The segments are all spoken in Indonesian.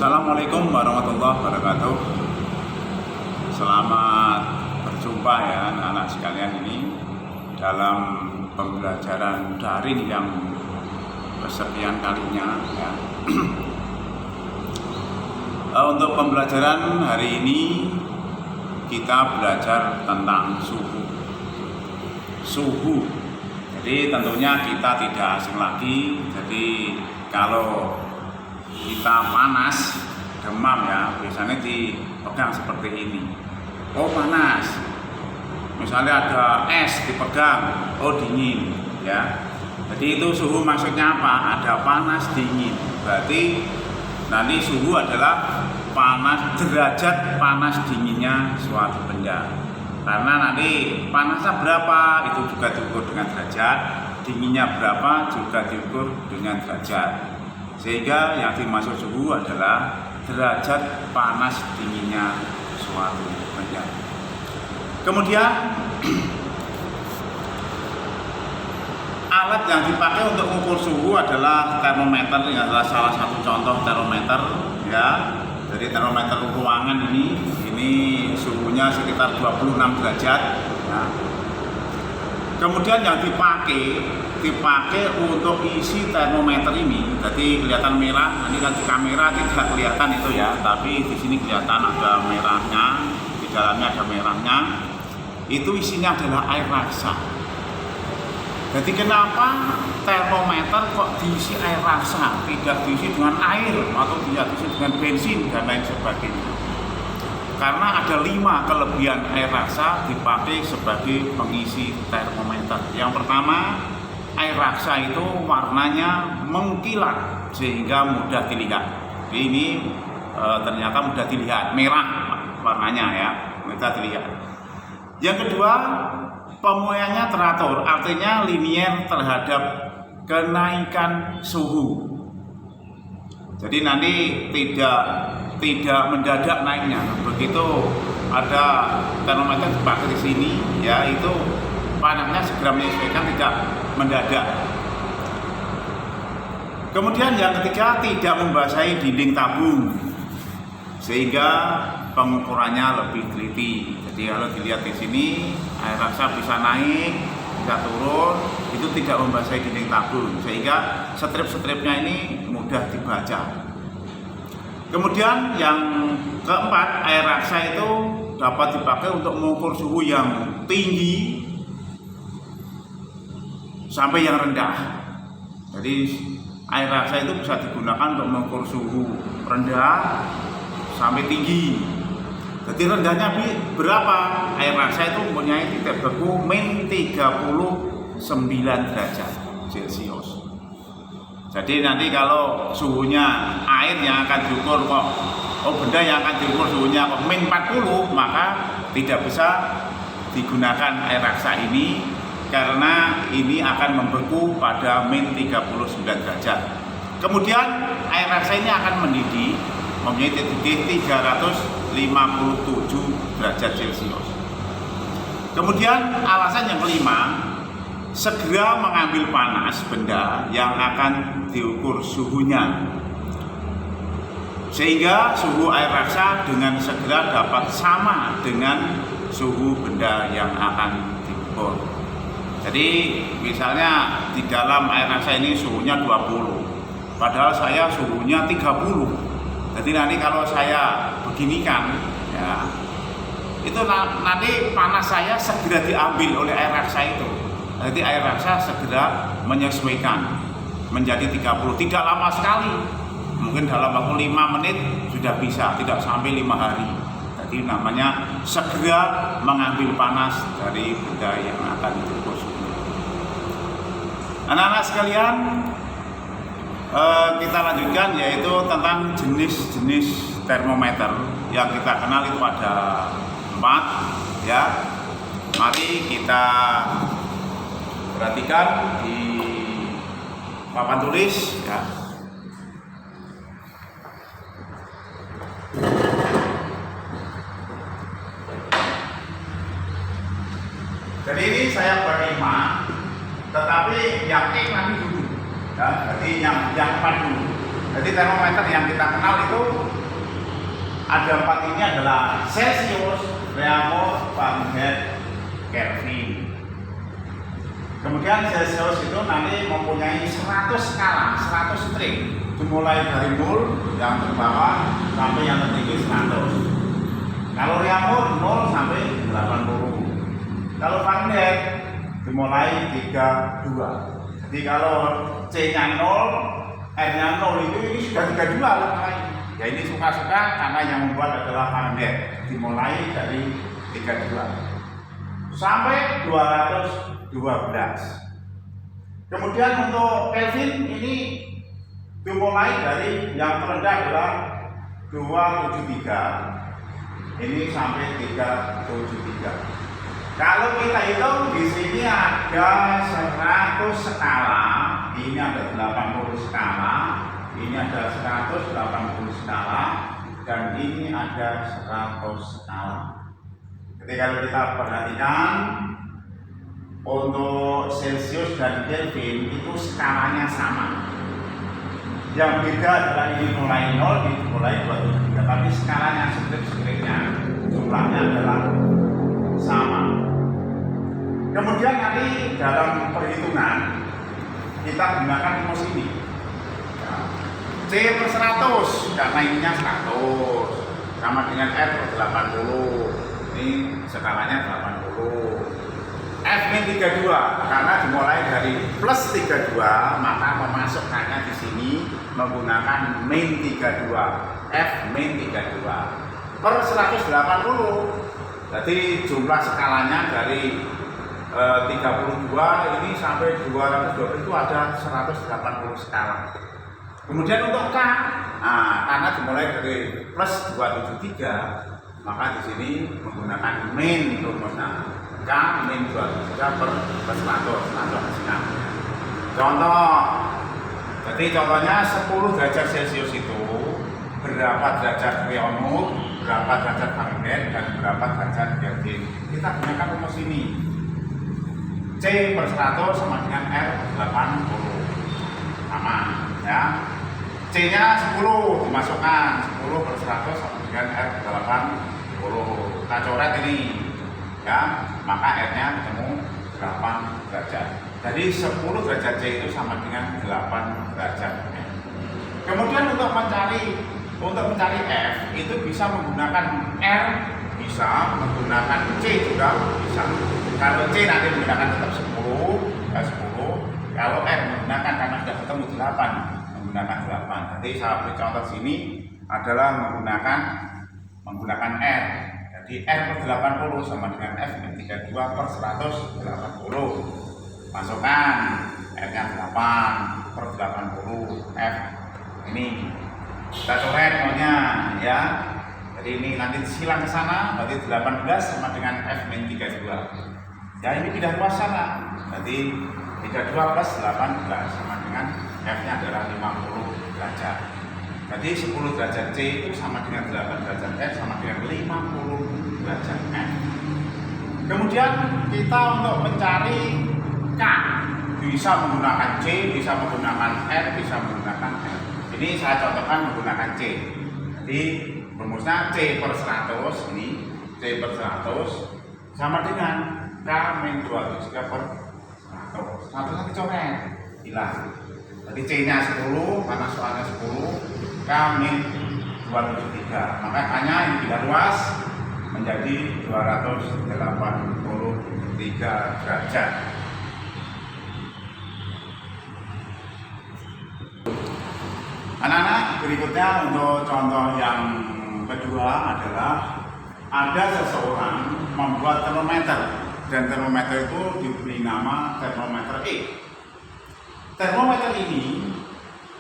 Assalamualaikum warahmatullahi wabarakatuh. Selamat berjumpa ya anak-anak sekalian ini dalam pembelajaran daring yang kesekian kalinya ya. Untuk pembelajaran hari ini kita belajar tentang suhu. Jadi tentunya kita tidak asing lagi. Jadi kalau kita panas, demam ya, biasanya dipegang seperti ini. Oh panas. Misalnya ada es dipegang, oh dingin ya. Jadi itu suhu maksudnya apa? Ada panas, dingin. Berarti nanti suhu adalah panas, derajat panas dinginnya suatu benda. Karena nanti panasnya berapa itu juga diukur dengan derajat, dinginnya berapa juga diukur dengan derajat. Sehingga yang dimaksud suhu adalah derajat panas dinginnya suatu benda. Kemudian alat yang dipakai untuk mengukur suhu adalah termometer. Ini adalah salah satu contoh termometer ya. Jadi termometer ruangan ini suhunya sekitar 26 derajat ya. Kemudian yang dipakai untuk isi termometer ini, jadi kelihatan merah. Nanti kan di kamera tidak kelihatan itu ya, tapi di sini kelihatan ada merahnya, di dalamnya ada merahnya. Itu isinya adalah air raksa. Jadi kenapa termometer kok diisi air raksa, tidak diisi dengan air atau tidak diisi dengan bensin dan lain sebagainya? Karena ada 5 kelebihan air raksa dipakai sebagai pengisi termometer. Yang pertama, air raksa itu warnanya mengkilat sehingga mudah dilihat. Jadi ini ternyata mudah dilihat, merah warnanya ya, mudah dilihat. Yang kedua, pemuaiannya teratur, artinya linier terhadap kenaikan suhu. Jadi nanti tidak mendadak naiknya. Begitu ada termometer dipakai di sini, ya itu panasnya segera menyesuaikan, tidak mendadak. Kemudian yang ketiga, tidak membasahi dinding tabung sehingga pengukurannya lebih teliti. Jadi kalau dilihat di sini, air raksa bisa naik, bisa turun, itu tidak membasahi dinding tabung sehingga strip-stripnya ini mudah dibaca. Kemudian yang keempat, air raksa itu dapat dipakai untuk mengukur suhu yang tinggi sampai yang rendah. Jadi air raksa itu bisa digunakan untuk mengukur suhu rendah sampai tinggi. Jadi rendahnya berapa? Air raksa itu mempunyai titik beku min 39 derajat Celcius. Jadi nanti kalau suhunya air yang akan diukur benda yang akan diukur suhunya min 40, maka tidak bisa digunakan air raksa ini karena ini akan membeku pada min 39 derajat. Kemudian air raksa ini akan mendidih mempunyai titik 357 derajat Celcius. Kemudian alasan yang kelima, segera mengambil panas benda yang akan diukur suhunya sehingga suhu air raksa dengan segera dapat sama dengan suhu benda yang akan diukur. Jadi misalnya di dalam air raksa ini suhunya 20, padahal saya suhunya 30. Jadi nanti kalau saya beginikan ya, itu nanti panas saya segera diambil oleh air raksa itu. Jadi air raksa segera menyesuaikan menjadi 30, tidak lama sekali, mungkin dalam waktu 5 menit sudah bisa, tidak sampai 5 hari. Jadi namanya segera mengambil panas dari benda yang akan diukur suhu. Anak-anak sekalian, kita lanjutkan yaitu tentang jenis-jenis termometer. Yang kita kenal itu ada 4 ya. Mari kita perhatikan di papan tulis ya. Jadi ini saya beri 5, tetapi yang nanti dulu ya. Jadi yang 4 dulu. Jadi termometer yang kita kenal itu ada 4 ini adalah Celsius, Reaumur, Fahrenheit, Kelvin. Kemudian Celsius itu nanti mempunyai 100 skala, 100 string, dimulai dari 0 yang terbawah sampai yang tertinggi 100. Kalau Reaumur 0 sampai 80. Kalau Fahrenheit dimulai 32. Jadi kalau C-nya 0, R-nya 0 itu ini sudah 32 lah. Ya ini suka-suka karena yang membuat adalah Fahrenheit, dimulai dari 32 sampai 212. Kemudian untuk Kelvin ini dimulai dari yang terendah adalah 273 ini sampai 373. Kalau kita hitung di sini ada 100 skala, ini ada 80 skala, ini ada 180 skala, dan ini ada 100 skala. Jadi kalau kita perhatikan untuk Celsius dan Kelvin itu skalanya sama. Yang beda adalah ini mulai 0, ini mulai 273, tapi skalanya strip-stripnya jumlahnya adalah sama. Kemudian nanti dalam perhitungan kita gunakan rumus ini. C per 100 karena ininya 100 sama dengan R per 80. Ini skalanya 80. F min 32 karena dimulai dari plus 32 maka memasukkannya di sini menggunakan min 32. F min 32 per 180. Jadi jumlah skalanya dari 32 ini sampai 220 itu ada 180 skala. Kemudian untuk K, karena dimulai dari plus 273, maka di sini menggunakan min rumusnya. K min 273 per 100 hasilnya. Contoh, jadi contohnya 10 derajat Celcius itu berapa derajat Reaumur, berapa derajat Fahrenheit, dan berapa derajat Kelvin. Kita gunakan rumus ini. C per 100 sama dengan R 80. Sama ya. C nya 10 dimasukkan, 10 per 100 sama dengan R 80. Kita coret ini ya, maka R nya ketemu 8 derajat. Jadi 10 derajat C itu sama dengan 8 derajat. Kemudian untuk mencari F itu bisa menggunakan R, bisa menggunakan C juga bisa. Kalau C nanti menggunakan tetap 10. Kalau R menggunakan karena sudah ketemu 8, menggunakan 8. Jadi saya beri contoh sini adalah menggunakan R. Jadi R per 80 sama dengan F min 32 per 180. Masukkan R nya 8 per 80 F. Ini kita coret nolnya ya. Jadi ini nanti silang ke sana, berarti 18 sama dengan F min 32. Ya ini pindah luas sana, jadi 32 plus 18 sama dengan F-nya adalah 50 derajat. Jadi 10 derajat C itu sama dengan 8 derajat F sama dengan 50 derajat F. Kemudian kita untuk mencari K bisa menggunakan C, bisa menggunakan R, bisa menggunakan L. Ini saya contohkan menggunakan C. Jadi rumusnya C per 100 ini, C per 100 sama dengan K min 273 per 100. 100 nanti coret, hilang. Jadi C nya 10, karena soalnya 10, K min 273. Maka hanya ini tidak luas menjadi 283 derajat. Anak-anak, berikutnya untuk contoh yang kedua adalah ada seseorang membuat termometer. Dan termometer itu diberi nama termometer E. Termometer ini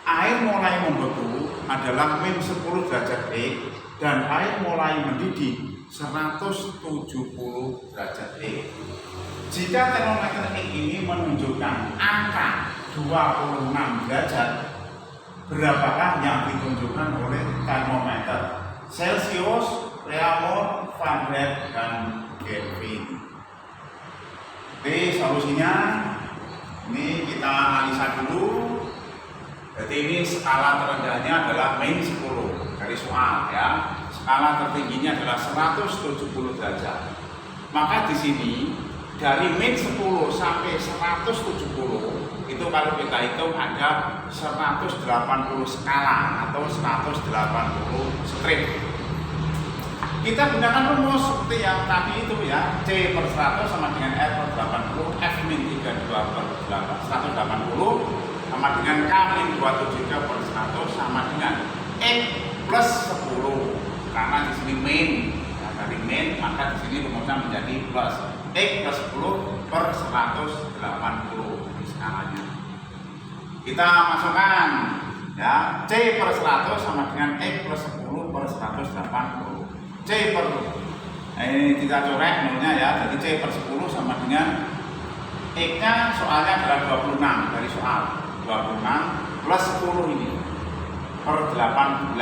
air mulai membeku adalah min 10 derajat E dan air mulai mendidih 170 derajat E. Jika termometer E ini menunjukkan angka 26 derajat, berapakah yang ditunjukkan oleh termometer Celsius, Reaumur, Fahrenheit, dan Kelvin? Oke, solusinya ini kita analisa dulu. Jadi ini skala terendahnya adalah min 10 dari soal ya. 10 skala tertingginya adalah 170 derajat. Maka di sini dari min 10 sampai 170 itu kalau kita hitung ada 180 skala atau 180 strip. Kita gunakan rumus seperti yang tadi itu ya, C per 100 sama dengan R per 80, F min 32 per 180 sama dengan K min 273 per 100 sama dengan X plus 10. Karena di sini min, ya, dari min maka di sini rumusnya menjadi plus X plus 10 per 180 di skalanya. Kita masukkan ya, C per 100 sama dengan X plus 10 per 180. C per ini kita coret nolnya ya, jadi C per 10 sama dengan X nya soalnya adalah 26 dari soal 26 plus 10 ini per 18.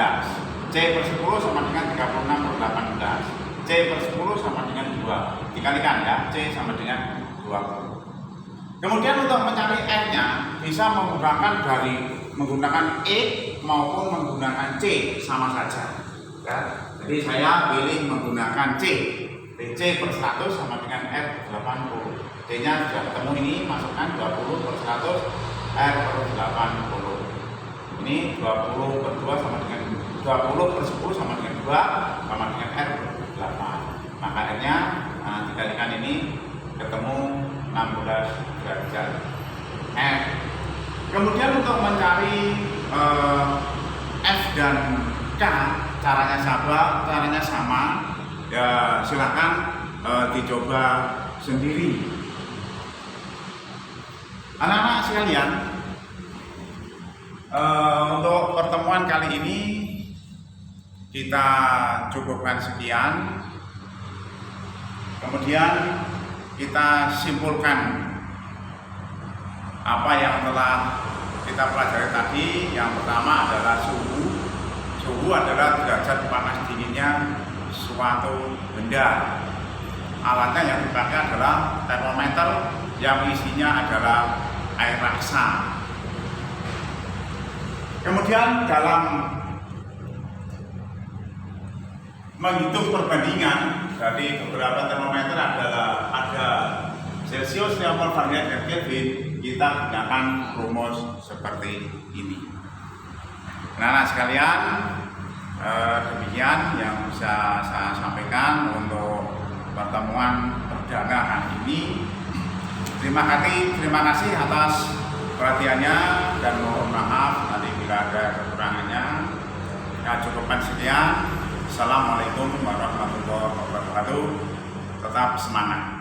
C per 10 sama dengan 36 per 18. C per 10 sama dengan 2 dikalikan ya, C sama dengan 20. Kemudian untuk mencari R nya bisa menggunakan E maupun menggunakan C sama saja ya. Jadi saya pilih menggunakan C. C per 100 sama dengan R 80. C nya sudah ketemu, ini masukkan 20 per 100 R per 80. Ini 20 per 2 sama dengan 20 per 10 sama dengan 2 sama dengan R per 8. Maka R nya dikalikan ini ketemu 16 derajat R. Kemudian untuk mencari F dan K caranya sama ya, silahkan dicoba sendiri. Anak-anak sekalian, untuk pertemuan kali ini kita cukupkan sekian. Kemudian kita simpulkan apa yang telah kita pelajari tadi. Yang pertama adalah suhu. Suhu adalah derajat panas dinginnya suatu benda. Alatnya yang dipakai adalah termometer yang isinya adalah air raksa. Kemudian dalam menghitung perbandingan dari beberapa termometer ada Celsius, Fahrenheit, Fahrenheit, dan Kelvin, kita gunakan rumus seperti ini. Nah, sekalian, demikian yang bisa saya sampaikan untuk pertemuan perdana kali ini. Terima kasih atas perhatiannya dan mohon maaf nanti bila ada kekurangannya. Saya cukupkan sekian. Assalamualaikum warahmatullahi wabarakatuh. Tetap semangat.